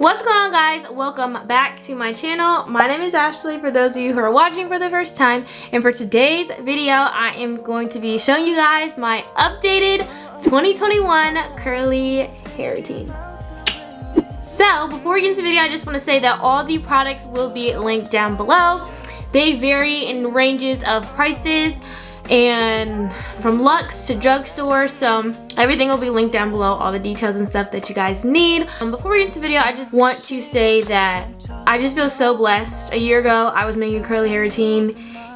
What's going on, guys? Welcome back to my channel. My name is Ashley for those of you who are watching for the first time, and for today's video I am going to be showing you guys my updated 2021 curly hair routine. So before we get into the video, I just want to say that all the products will be linked down below. They vary in ranges of prices and from Luxe to drugstore, so everything will be linked down below, all the details and stuff that you guys need. Before we get into the video, I just want to say that I just feel so blessed. A year ago I was making a curly hair routine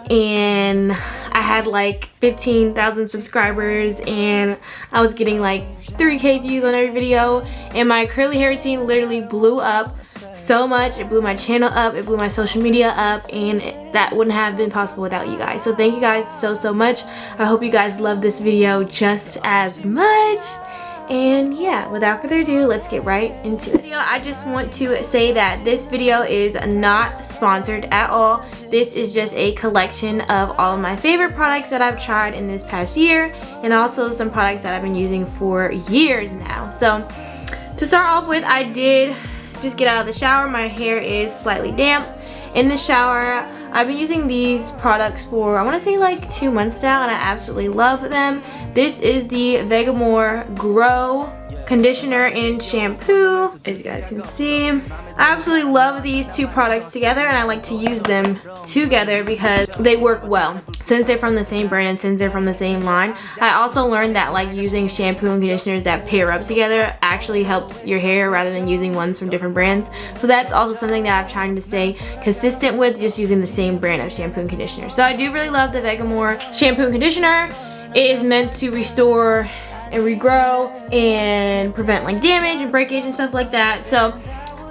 and I had like 15,000 subscribers and I was getting like 3K views on every video, and my curly hair routine literally blew up so much. It blew my channel up, it blew my social media up, and that wouldn't have been possible without you guys. So thank you guys so much. I hope you guys love this video just as much. And yeah, without further ado, let's get right into it. I just want to say that this video is not sponsored at all. This is just a collection of all of my favorite products that I've tried in this past year, and also some products that I've been using for years now. So to start off with, I did just get out of the shower. My hair is slightly damp. In the shower, I've been using these products for, I want to say like 2 months now, and I absolutely love them. This is the Vegamore Grow conditioner and shampoo, as you guys can see. I absolutely love these two products together, and I like to use them together because they work well since they're from the same brand and since they're from the same line. I also learned that like using shampoo and conditioners that pair up together actually helps your hair rather than using ones from different brands. So that's also something that I'm trying to stay consistent with, just using the same brand of shampoo and conditioner. So I do really love the Vegamore shampoo and conditioner. It is meant to restore and regrow and prevent like damage and breakage and stuff like that. So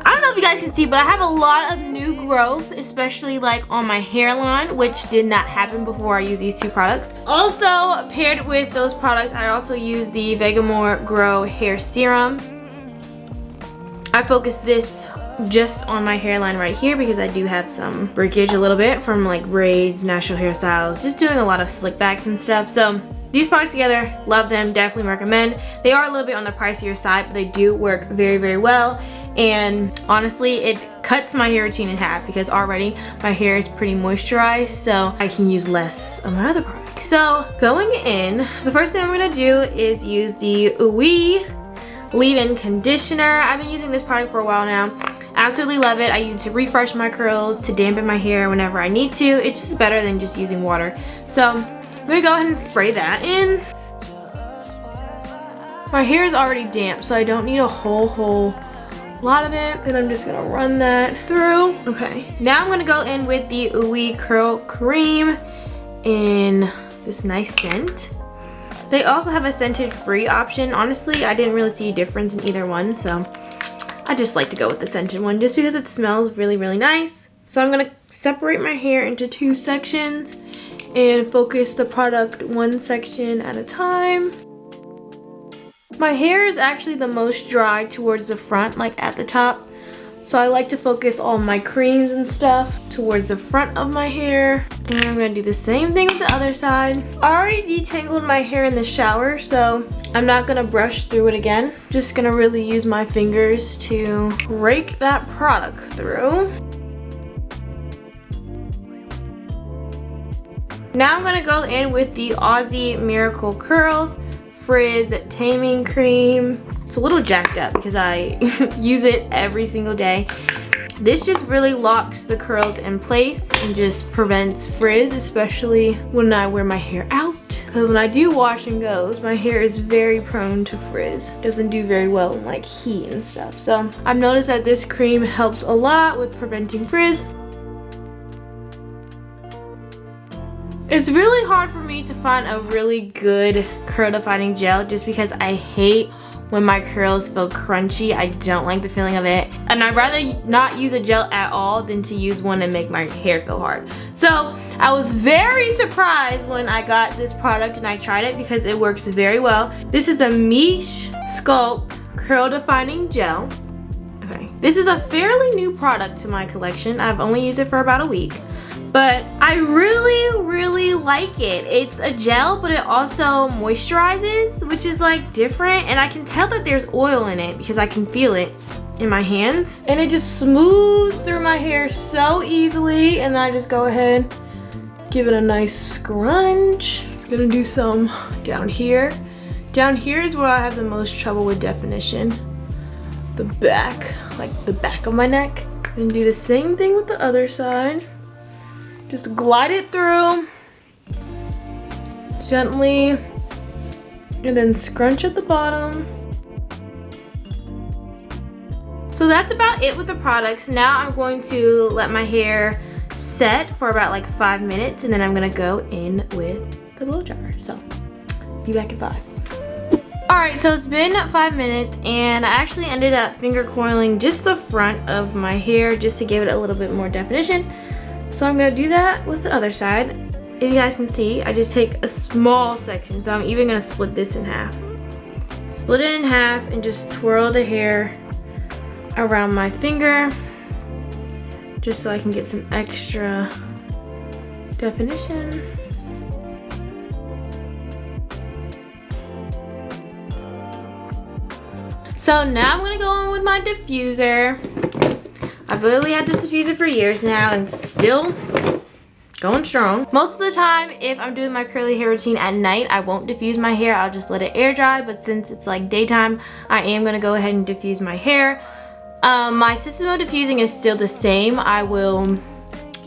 I don't know if you guys can see, but I have a lot of new growth, especially like on my hairline, which did not happen before I used these two products. Also paired with those products, I also use the Vegamore Grow Hair Serum. I focused this just on my hairline right here because I do have some breakage a little bit from like braids, natural hairstyles, just doing a lot of slick backs and stuff. So these products together, love them, definitely recommend. They are a little bit on the pricier side, but they do work very well. And honestly, it cuts my hair routine in half because already my hair is pretty moisturized, so I can use less of my other products. So going in, the first thing I'm gonna do is use the Aussie leave-in conditioner. I've been using this product for a while now. Absolutely love it. I use it to refresh my curls, to dampen my hair whenever I need to. It's just better than just using water. So I'm gonna go ahead and spray that in. My hair is already damp, so I don't need a whole lot of it, and I'm just gonna run that through. Okay, now I'm gonna go in with the Aussie Curl Cream in this nice scent. They also have a scented free option. Honestly, I didn't really see a difference in either one, so I just like to go with the scented one just because it smells really nice. So I'm gonna separate my hair into 2 sections and focus the product one section at a time. My hair is actually the most dry towards the front, like at the top. So I like to focus all my creams and stuff towards the front of my hair. And I'm gonna do the same thing with the other side. I already detangled my hair in the shower, so I'm not gonna brush through it again. Just gonna really use my fingers to rake that product through. Now I'm gonna go in with the Aussie Miracle Curls Frizz Taming Cream. It's a little jacked up because I use it every single day. This just really locks the curls in place and just prevents frizz, especially when I wear my hair out. Because when I do wash and goes, my hair is very prone to frizz. Doesn't do very well in like heat and stuff. So I've noticed that this cream helps a lot with preventing frizz. It's really hard for me to find a really good curl defining gel just because I hate when my curls feel crunchy. I don't like the feeling of it, and I'd rather not use a gel at all than to use one and make my hair feel hard. So I was very surprised when I got this product and I tried it because it works very well. This is the Miche Sculpt Curl Defining Gel. Okay, this is a fairly new product to my collection. I've only used it for about a week, but I really like it. It's a gel, but it also moisturizes, which is like different, and I can tell that there's oil in it because I can feel it. in my hands, and it just smooths through my hair so easily. And then I just go ahead, give it a nice scrunch. I'm gonna do some down here. Down here is where I have the most trouble with definition. The back, like the back of my neck. And do the same thing with the other side. Just glide it through gently, and then scrunch at the bottom. So that's about it with the products. Now I'm going to let my hair set for about like 5 minutes, and then I'm gonna go in with the blow dryer. So be back in 5. Alright, so it's been 5 minutes, and I actually ended up finger coiling just the front of my hair just to give it a little bit more definition. So I'm gonna do that with the other side. If you guys can see, I just take a small section, so I'm even gonna split this in half. Split it in half and just twirl the hair around my finger just so I can get some extra definition. So now I'm gonna go in with my diffuser. I've literally had this diffuser for years now and it's still going strong. Most of the time, if I'm doing my curly hair routine at night, I won't diffuse my hair. I'll just let it air dry. But since it's like daytime, I am gonna go ahead and diffuse my hair. My system of diffusing is still the same. I will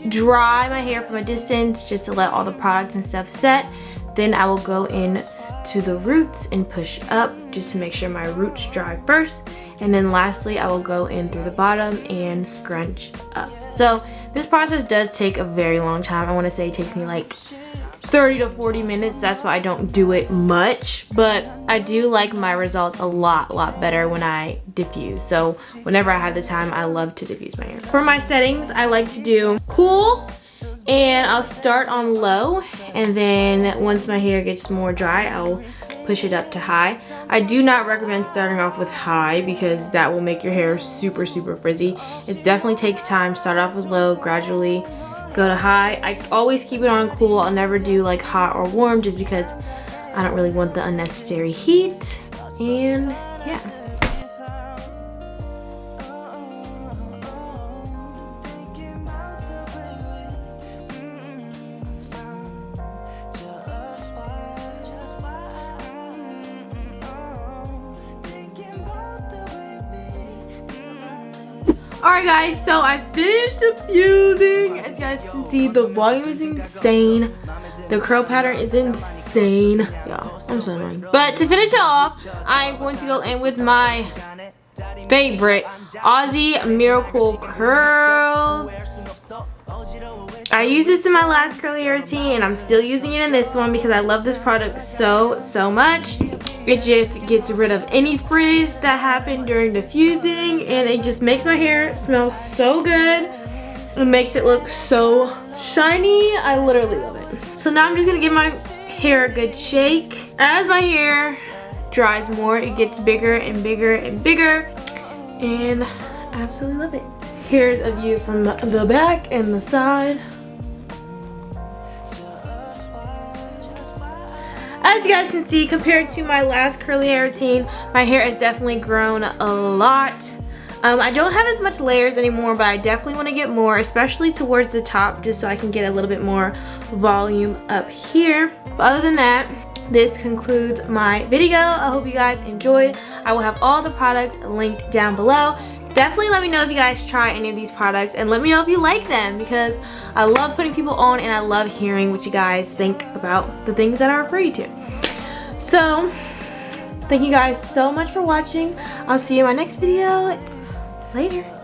dry my hair from a distance just to let all the products and stuff set. Then I will go in to the roots and push up just to make sure my roots dry first, and then lastly I will go in through the bottom and scrunch up. So this process does take a very long time. I want to say it takes me like 30 to 40 minutes. That's why I don't do it much, but I do like my results a lot better when I diffuse. So whenever I have the time, I love to diffuse my hair. For my settings, I like to do cool, and I'll start on low, and then once my hair gets more dry, I'll push it up to high. I do not recommend starting off with high because that will make your hair super frizzy. It definitely takes time. Start off with low, gradually go to high. I always keep it on cool. I'll never do like hot or warm just because I don't really want the unnecessary heat. And yeah. Alright guys, so I finished diffusing. As you guys can see, the volume is insane. The curl pattern is insane. Yeah, I'm so annoying. But to finish it off, I'm going to go in with my favorite Aussie Miracle Curls. I used this in my last curly hair routine, and I'm still using it in this one because I love this product so much. It just gets rid of any frizz that happened during diffusing, and it just makes my hair smell so good. It makes it look so shiny. I literally love it. So now I'm just gonna give my hair a good shake. As my hair dries more, it gets bigger and bigger and bigger, and I absolutely love it. Here's a view from the back and the side. As you guys can see, compared to my last curly hair routine, my hair has definitely grown a lot. I don't have as much layers anymore, but I definitely want to get more, especially towards the top, just so I can get a little bit more volume up here. But other than that, this concludes my video. I hope you guys enjoyed. I will have all the products linked down below. Definitely let me know if you guys try any of these products, and let me know if you like them, because I love putting people on and I love hearing what you guys think about the things that I refer you to. So thank you guys so much for watching. I'll see you in my next video later.